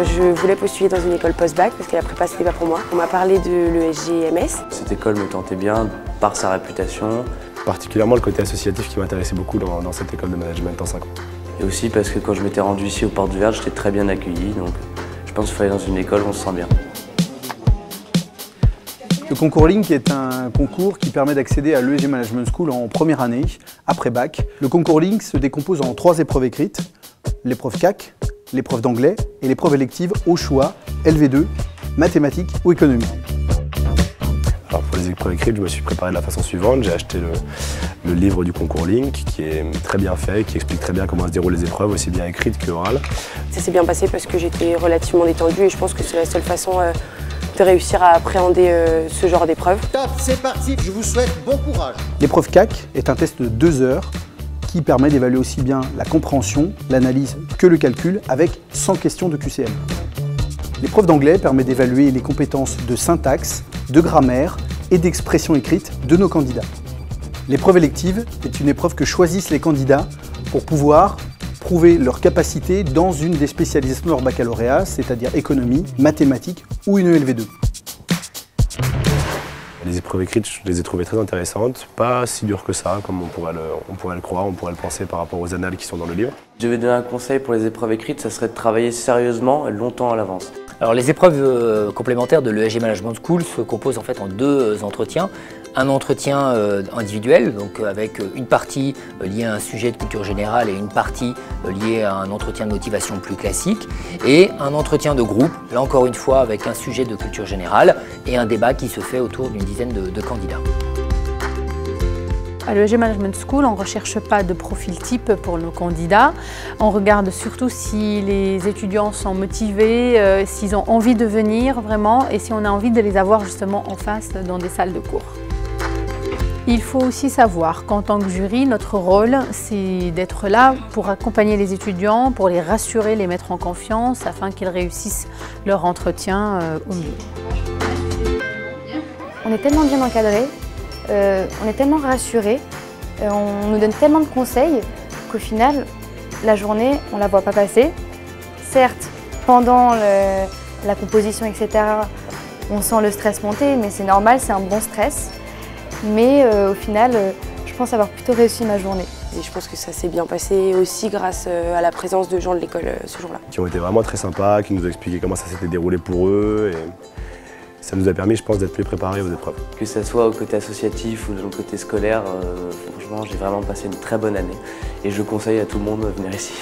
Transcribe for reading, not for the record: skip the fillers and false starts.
Je voulais postuler dans une école post-bac parce que la prépa c'était pas pour moi. On m'a parlé de l'ESG-MS. Cette école me tentait bien par sa réputation. Particulièrement le côté associatif qui m'intéressait beaucoup dans cette école de management en 5 ans. Et aussi parce que quand je m'étais rendu ici aux Portes Vertes, j'étais très bien accueilli. Donc je pense qu'il fallait dans une école où on se sent bien. Le concours Link est un concours qui permet d'accéder à l'ESG Management School en première année, après bac. Le concours Link se décompose en 3 épreuves écrites, l'épreuve CAC, l'épreuve d'anglais et l'épreuve élective au choix, LV2, mathématiques ou économie. Alors pour les épreuves écrites, je me suis préparé de la façon suivante. J'ai acheté le livre du concours Link qui est très bien fait, qui explique très bien comment se déroulent les épreuves, aussi bien écrites qu'orales. Ça s'est bien passé parce que j'étais relativement détendue et je pense que c'est la seule façon de réussir à appréhender ce genre d'épreuve. Top, c'est parti, je vous souhaite bon courage. L'épreuve CAC est un test de 2 heures qui permet d'évaluer aussi bien la compréhension, l'analyse que le calcul avec 100 questions de QCM. L'épreuve d'anglais permet d'évaluer les compétences de syntaxe, de grammaire et d'expression écrite de nos candidats. L'épreuve élective est une épreuve que choisissent les candidats pour pouvoir prouver leur capacité dans une des spécialisations de leur baccalauréat, c'est-à-dire économie, mathématiques ou une ELV2. Les épreuves écrites, je les ai trouvées très intéressantes, pas si dures que ça, comme on pourrait le croire, on pourrait le penser par rapport aux annales qui sont dans le livre. Je vais donner un conseil pour les épreuves écrites, ça serait de travailler sérieusement longtemps à l'avance. Alors les épreuves complémentaires de l'ESG Management School se composent en fait en 2 entretiens. Un entretien individuel, donc avec une partie liée à un sujet de culture générale et une partie liée à un entretien de motivation plus classique, et un entretien de groupe, là encore une fois avec un sujet de culture générale et un débat qui se fait autour d'une dizaine de candidats. À l'ESG Management School, on ne recherche pas de profil type pour nos candidats. On regarde surtout si les étudiants sont motivés, s'ils ont envie de venir vraiment et si on a envie de les avoir justement en face dans des salles de cours. Il faut aussi savoir qu'en tant que jury, notre rôle, c'est d'être là pour accompagner les étudiants, pour les rassurer, les mettre en confiance afin qu'ils réussissent leur entretien au mieux. On est tellement bien encadrés, on est tellement rassurés, on nous donne tellement de conseils qu'au final, la journée, on ne la voit pas passer. Certes, pendant la composition, etc., on sent le stress monter, mais c'est normal, c'est un bon stress. Mais au final, je pense avoir plutôt réussi ma journée. Et je pense que ça s'est bien passé aussi grâce à la présence de gens de l'école ce jour-là. Qui ont été vraiment très sympas, qui nous ont expliqué comment ça s'était déroulé pour eux. Et ça nous a permis, je pense, d'être plus préparés aux épreuves. Que ce soit au côté associatif ou dans le côté scolaire, franchement, j'ai vraiment passé une très bonne année. Et je conseille à tout le monde de venir ici.